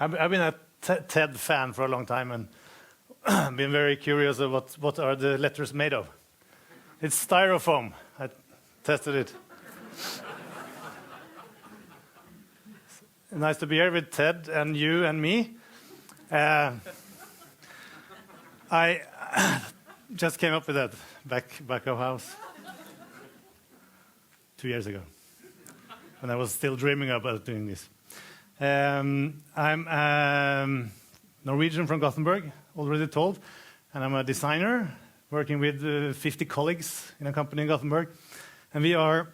I've been a TED fan for a long time, and I've been very curious of what are the letters made of. It's styrofoam. I tested it. Nice to be here with Ted and you and me. I just came up with that back of house 2 years ago, when I was still dreaming about doing this. I'm Norwegian from Gothenburg, already told, and I'm a designer working with 50 colleagues in a company in Gothenburg, and we are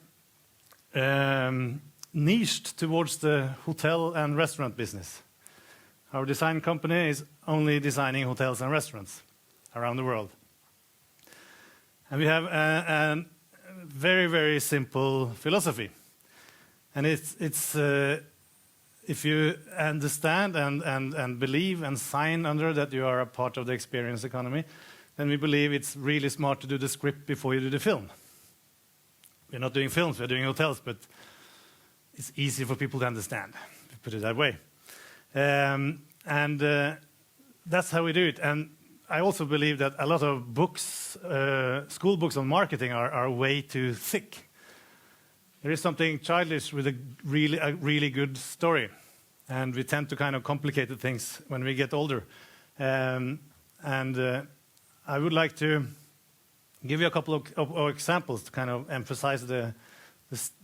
niched towards the hotel and restaurant business. Our design company is only designing hotels and restaurants around the world. And we have a very, very simple philosophy. And it's if you understand and believe and sign under that you are a part of the experience economy, then we believe it's really smart to do the script before you do the film. We're not doing films, we're doing hotels, but it's easy for people to understand, to put it that way. That's how we do it. And I also believe that a lot of books, school books on marketing are way too thick. There is something childish with a really good story. And we tend to kind of complicate things when we get older. I would like to give you a couple of examples to kind of emphasize the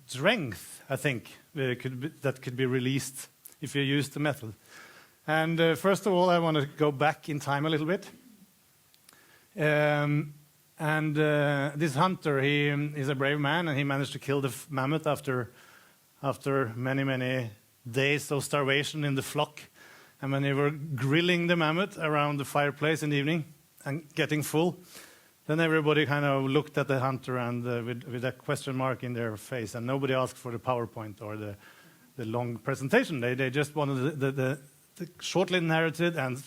strength, I think, that could be released if you use the method. And first of all, I want to go back in time a little bit. This hunter, he is a brave man, and he managed to kill the mammoth after many, many days of starvation in the flock. And when they were grilling the mammoth around the fireplace in the evening and getting full, then everybody kind of looked at the hunter and with a question mark in their face, and nobody asked for the PowerPoint or the long presentation. They just wanted the shortly narrated and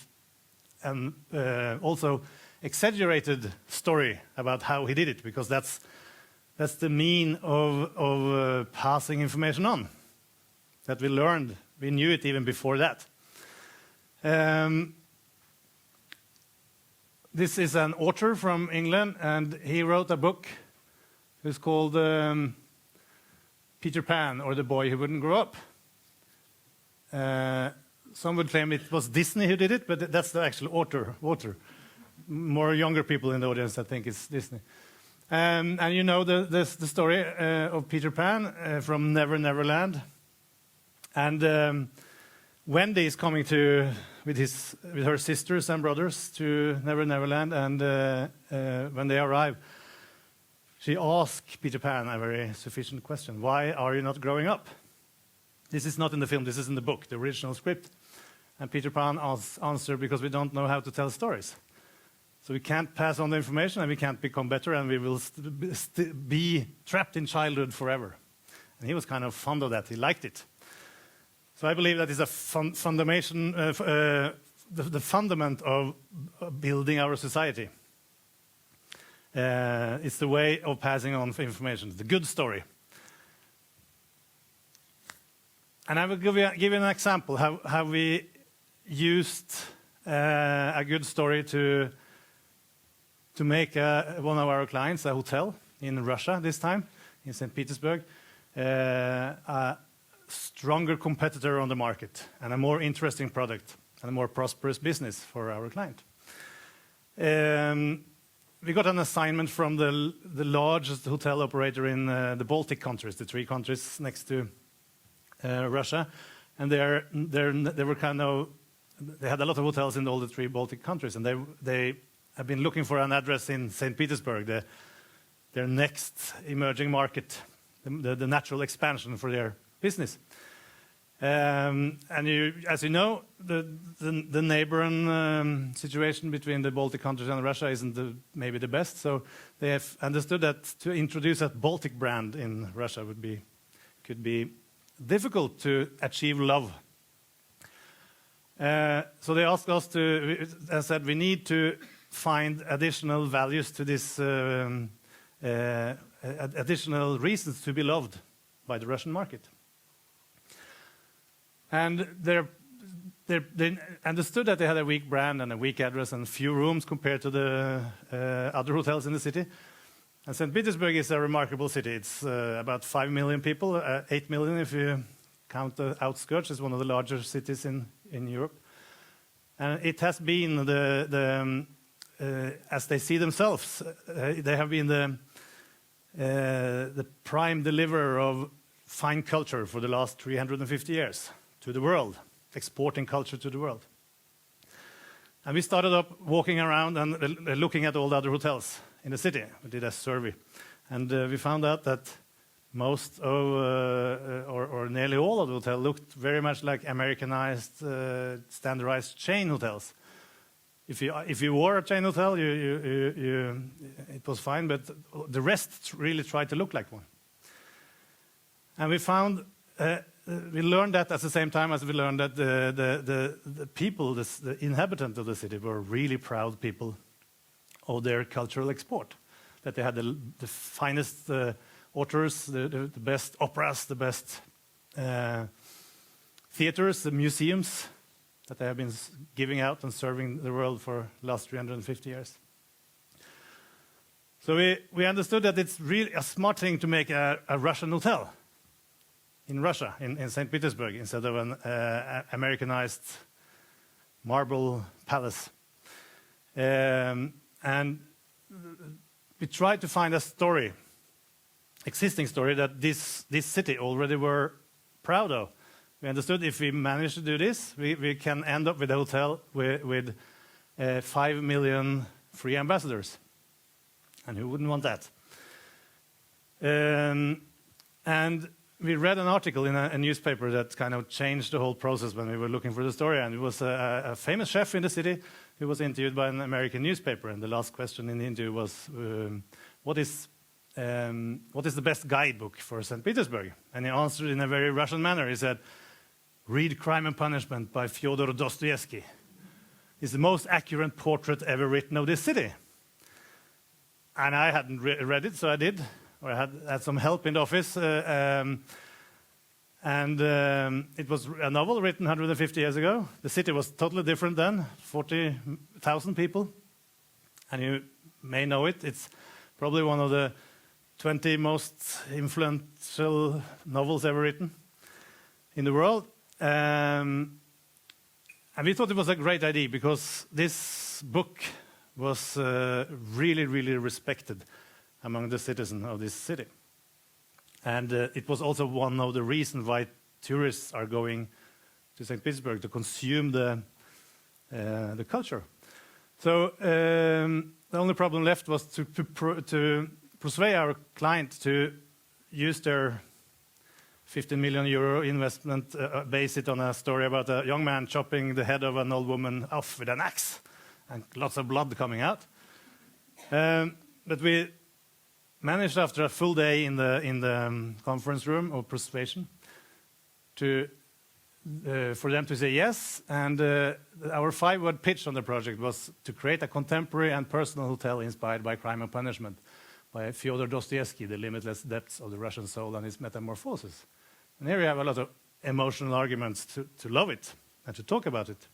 also exaggerated story about how he did it, because that's the mean of passing information on that we learned. We knew it even before that. This is an author from England, and he wrote a book. It's called Peter Pan, or the Boy Who Wouldn't Grow Up. Some would claim it was Disney who did it, but that's the actual author. More younger people in the audience, I think it's Disney. And you know the story of Peter Pan from Never Never Land. And Wendy is coming with her sisters and brothers to Never Never Land, and when they arrive, she asks Peter Pan a very sufficient question: why are you not growing up? This is not in the film, this is in the book, the original script. And Peter Pan answers, because we don't know how to tell stories. So we can't pass on the information, and we can't become better, and we will be trapped in childhood forever. And he was kind of fond of that, he liked it. So I believe that is a the fundament of building our society. It's the way of passing on information, the good story. And I will give you an example how we used a good story to make one of our clients, a hotel in Russia this time, in St. Petersburg, a stronger competitor on the market and a more interesting product and a more prosperous business for our client. We got an assignment from the largest hotel operator in the Baltic countries, the 3 countries next to Russia, and they had a lot of hotels in all the 3 Baltic countries, and they have been looking for an address in St. Petersburg, their next emerging market, the natural expansion for their business. And as you know, the neighboring situation between the Baltic countries and Russia isn't maybe the best, so they have understood that to introduce a Baltic brand in Russia could be difficult to achieve love. So they asked us I said, we need to find additional values to this, additional reasons to be loved by the Russian market. And they understood that they had a weak brand and a weak address and few rooms compared to the other hotels in the city. And St. Petersburg is a remarkable city. It's about 5 million people, 8 million if you count the outskirts. It's one of the larger cities in Europe. And it has been as they see themselves, they have been the prime deliverer of fine culture for the last 350 years to the world, exporting culture to the world. And we started up walking around and looking at all the other hotels in the city. We did a survey. And we found out that most of, or nearly all of the hotels looked very much like Americanized, standardized chain hotels. If you were a chain hotel, it was fine, but the rest really tried to look like one. And we found, we learned that at the same time as we learned that the people, the inhabitants of the city were really proud people of their cultural export. That they had the finest authors, the best operas, the best theaters, the museums that they have been giving out and serving the world for the last 350 years. So we understood that it's really a smart thing to make a Russian hotel in Russia, in St. Petersburg, instead of an Americanized marble palace. And we tried to find a story, existing story, that this city already were proud of. We understood if we manage to do this, we can end up with a hotel with 5 million free ambassadors. And who wouldn't want that? And we read an article in a newspaper that kind of changed the whole process when we were looking for the story. And it was a famous chef in the city who was interviewed by an American newspaper. And the last question in the interview was, what is the best guidebook for St. Petersburg? And he answered in a very Russian manner. He said, read Crime and Punishment by Fyodor Dostoyevsky. It's the most accurate portrait ever written of this city. And I hadn't read it, so I did. Or I had some help in the office. It was a novel written 150 years ago. The city was totally different then, 40,000 people. And you may know it. It's probably one of the 20 most influential novels ever written in the world. And we thought it was a great idea because this book was really, really respected among the citizens of this city. And it was also one of the reasons why tourists are going to St. Petersburg to consume the culture. So the only problem left was to persuade our client to use their 15 million euro investment, base it on a story about a young man chopping the head of an old woman off with an axe and lots of blood coming out. But we managed after a full day in the conference room of persuasion for them to say yes. And our 5-word pitch on the project was to create a contemporary and personal hotel inspired by Crime and Punishment by Fyodor Dostoyevsky, The Limitless Depths of the Russian Soul and Its Metamorphosis. And here we have a lot of emotional arguments to love it and to talk about it.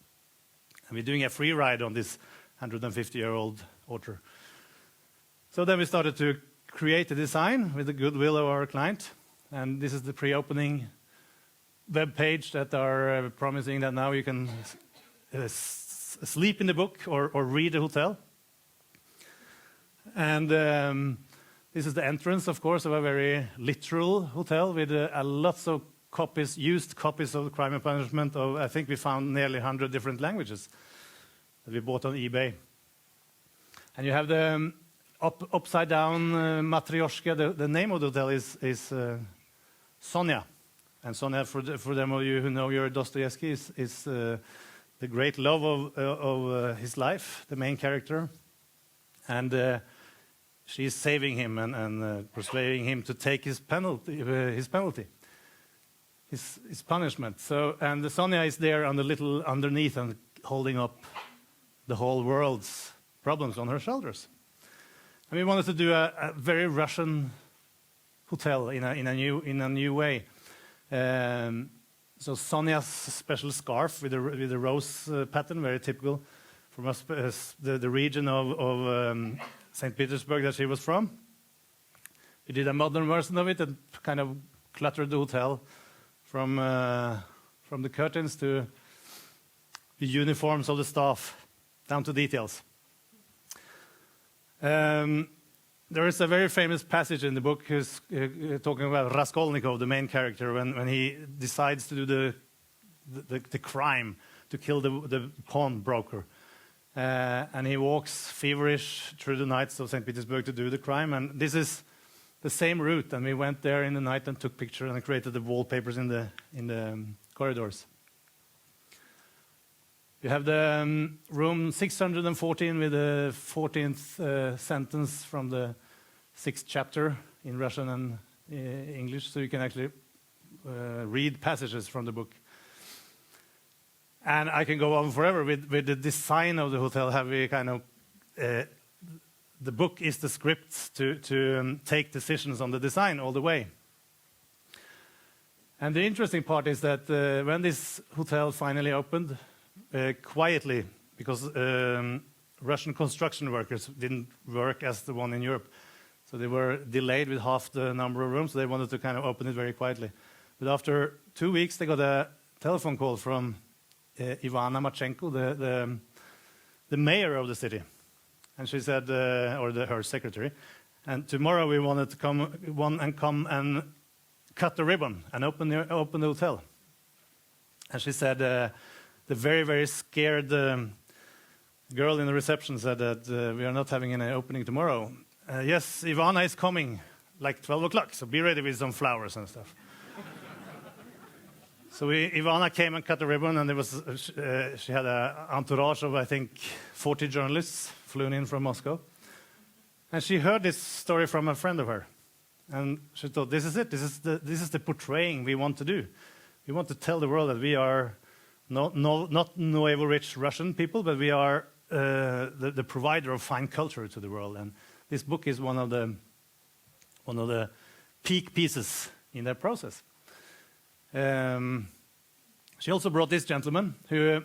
And we're doing a free ride on this 150-year-old author. So then we started to create a design with the goodwill of our client. And this is the pre-opening web page that are promising that now you can sleep in the book or read the hotel. And this is the entrance, of course, of a very literal hotel with lots of copies, used copies of Crime and Punishment. I think we found nearly 100 different languages that we bought on eBay. And you have the upside-down Matryoshka. The name of the hotel is Sonia. And Sonia, for them of you who know your Dostoevsky, is the great love of his life, the main character. And she's saving him and persuading him to take his penalty, his punishment. So, and the Sonia is there on the little underneath and holding up the whole world's problems on her shoulders. And we wanted to do a very Russian hotel in a new way. So Sonia's special scarf with the rose pattern, very typical from us, the region of St. Petersburg that she was from. We did a modern version of it and kind of cluttered the hotel from the curtains to the uniforms of the staff, down to details. There is a very famous passage in the book who's talking about Raskolnikov, the main character, when he decides to do the crime, to kill the pawnbroker. And he walks feverish through the nights of St. Petersburg to do the crime. And this is the same route. And we went there in the night and took pictures and created the wallpapers in the corridors. You have the room 614 with the 14th sentence from the 6th chapter in Russian and English, so you can actually read passages from the book. And I can go on forever with the design of the hotel. Have we kind of the book is the script to take decisions on the design all the way. And the interesting part is that when this hotel finally opened, quietly, because Russian construction workers didn't work as the one in Europe. So they were delayed with half the number of rooms, so they wanted to kind of open it very quietly. But after 2 weeks, they got a telephone call from Ivana Machenko, the mayor of the city. And she said, her secretary, and tomorrow we wanted to come and cut the ribbon and open the hotel. And she said, the very, very scared girl in the reception said that we are not having an opening tomorrow. Yes, Ivana is coming, like 12 o'clock, so be ready with some flowers and stuff. So Ivana came and cut the ribbon, and there was she had an entourage of, I think, 40 journalists flown in from Moscow. And she heard this story from a friend of her. And she thought, this is it. This is the portraying we want to do. We want to tell the world that we are not Nuevo-rich Russian people, but we are the provider of fine culture to the world. And this book is one of the peak pieces in that process. She also brought this gentleman who,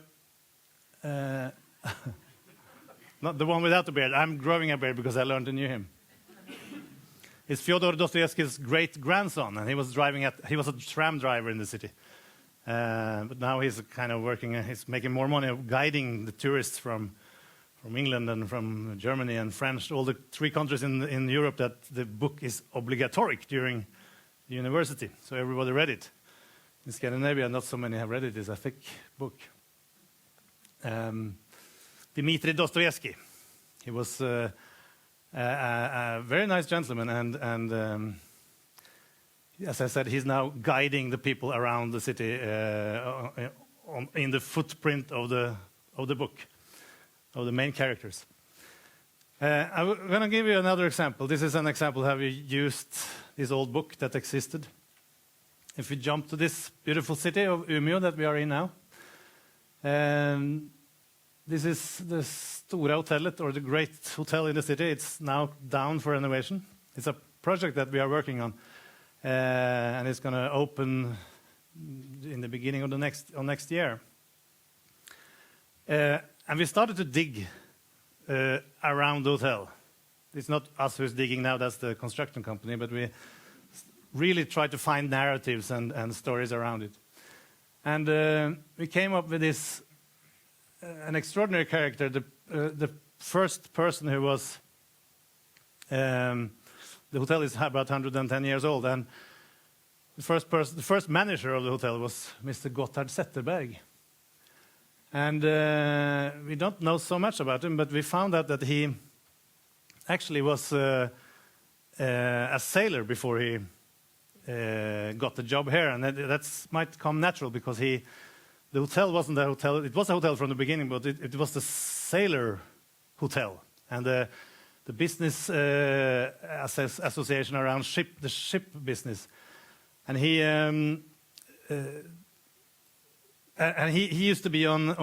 not the one without the beard. I'm growing a beard because I learned to know him. It's Fyodor Dostoyevsky's great-grandson, and he was a tram driver in the city. But now he's kind of he's making more money guiding the tourists from England and from Germany and France, all the 3 countries in Europe that the book is obligatory during the university. So everybody read it. In Scandinavia, not so many have read it. It's a thick book. Dmitri Dostoyevsky. He was a very nice gentleman, and as I said, he's now guiding the people around the city in the footprint of the book, of the main characters. I'm going to give you another example. This is an example how we used this old book that existed. If we jump to this beautiful city of Umeå that we are in now, this is the Stora Hotellet, or the great hotel in the city. It's now down for renovation. It's a project that we are working on, and it's going to open in the beginning of next year. And we started to dig around the hotel. It's not us who's digging now, that's the construction company, but we really try to find narratives and stories around it. And we came up with this, an extraordinary character, the first person who was, the hotel is about 110 years old, and the first manager of the hotel was Mr. Gotthard Zetterberg. And we don't know so much about him, but we found out that he actually was a sailor before he got the job here, and that might come natural because the hotel wasn't a hotel. It was a hotel from the beginning, but it was the sailor hotel, and the business association around the ship business, and he used to be on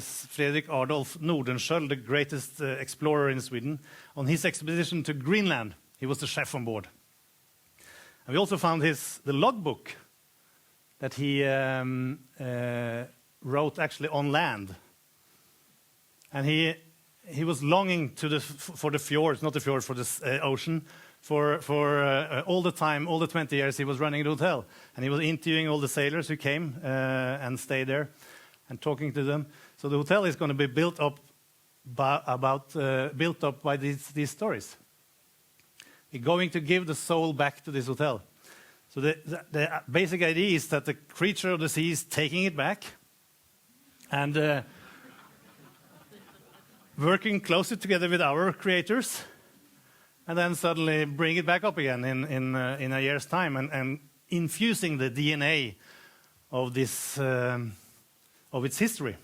Fredrik Adolf Nordenskiöld, the greatest explorer in Sweden, on his expedition to Greenland. He was the chef on board. And we also found the logbook that he wrote actually on land. And he was longing for the fjords, not the fjords, for the ocean, for all the time, all the 20 years he was running the hotel. And he was interviewing all the sailors who came and stayed there and talking to them. So the hotel is going to be built up by these stories. We're going to give the soul back to this hotel. So the basic idea is that the creature of the sea is taking it back and working closely together with our creators, and then suddenly bring it back up again in a year's time, and infusing the DNA of this of its history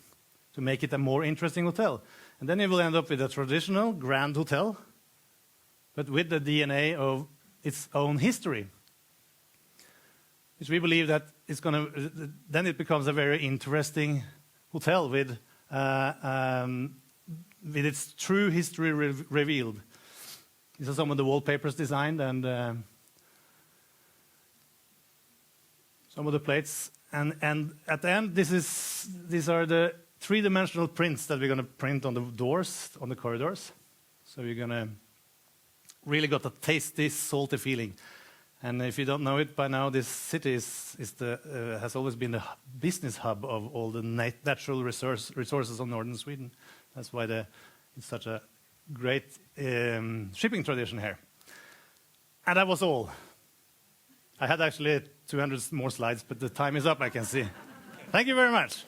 to make it a more interesting hotel. And then you will end up with a traditional grand hotel, but with the DNA of its own history, which we believe that it's going to. Then it becomes a very interesting hotel with its true history revealed. These are some of the wallpapers designed, and some of the plates. And at the end, these are the three-dimensional prints that we're going to print on the doors, on the corridors. So you're going to really got to taste this salty feeling. And if you don't know it by now, this city has always been the business hub of all the natural resources of northern Sweden. That's why it's such a great shipping tradition here. And that was all. I had actually 200 more slides, but the time is up, I can see. Thank you very much.